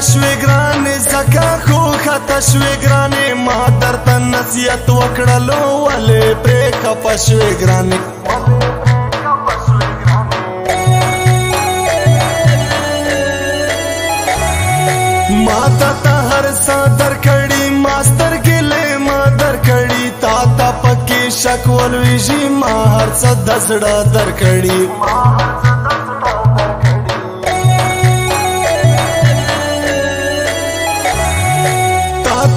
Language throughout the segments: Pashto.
شوی ګرانې زکه خو خطا شوی ګرانې ما درته نصیحت وکړلو ولې پرې خفه شوی ګرانې ما ته هر څه درکړي ما سترګې لې ما درکړي تا ته پکې شک ولویږي ما هر څه د زړه درکړي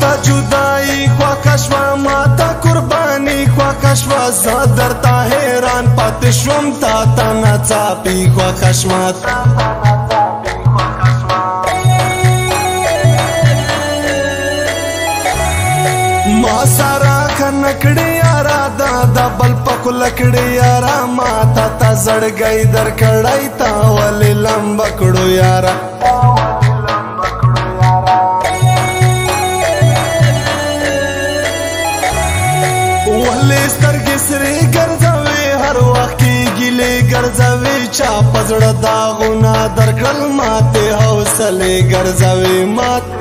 تا جدائی خواه شوا ما تا قربانی خواه شوا زا در تا حیران پات شوم تا تا ناڅاپی خواه شوا ما سارا کنکڑی یارا دا بل پکو لکڑی یارا ما تا تا زڑگئی در کڑائی تا ولی لمبکڑو یارا ولی سترگی سری گرزوی هر وقت کی گیلی گرزوی چا پزڑ داغونا درکل ماتے حوصلے گرزوی مات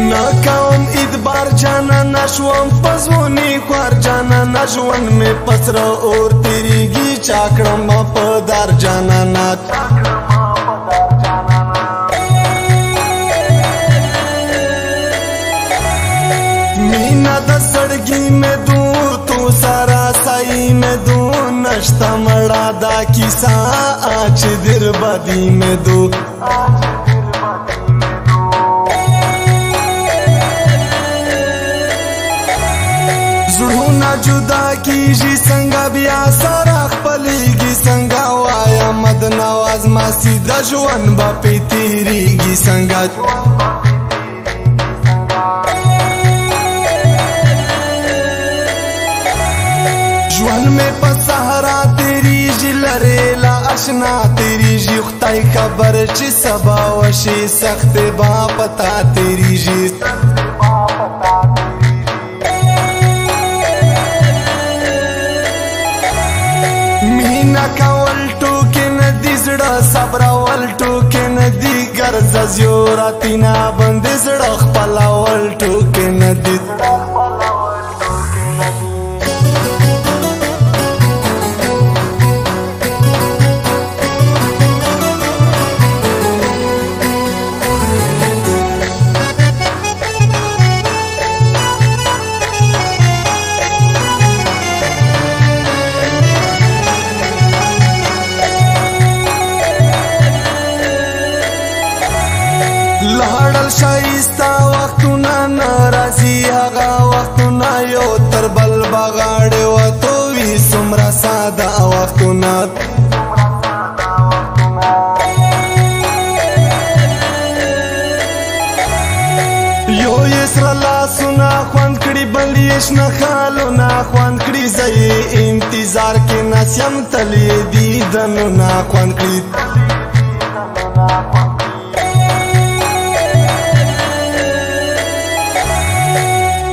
ناکام ادبار جانا نشوم پزونی خوار جانا نشون میں پسر اور تیری گی چاکڑم پدار جانا نات مینا دا سڑگی میں دوں تو سارا سائی میں دوں نشتا مڑا دا کیسا آج در بدی میں دوں زړونه جدا کیږي څنګه بیا سره خپلېږي څنګه وایم مد نواز ما سیده ژوند به پې تېرېږي څنګه ژوند مې په صحرا تېرېږي لرې له اشنا تېرېږي خدای خبر چې سبا وشي سختې به پتا تېرېږي مینا کول ټوکې ندي زړه صبرول ټوکې ندي ګرځه زیوراتینا بندې زړه خپلول ټوکې ندي لاړل شایسته وختونه ناراضي هغه وختونه یو تر بل بغاړې وتو وي څومره ساده وختونه یو یې سره لاسونه خوند کړي بل یې شنه خالونه خوند کړي زه یې انتظار کې ناست یم تل یې دیدنونه خوند کړي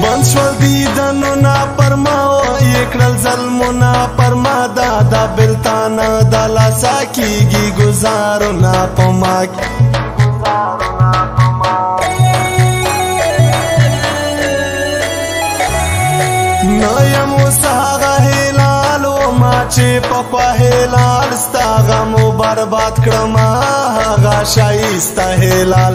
بند شول دیدنونه پر ما یې کړل ظلمونه پر ما دا بلتانه د لاسه کېږي ګزارونه په ما نه یم اوس هغه هلال وما چې په هلال ستا غمو برباد کړمه هغه ښایسته هلال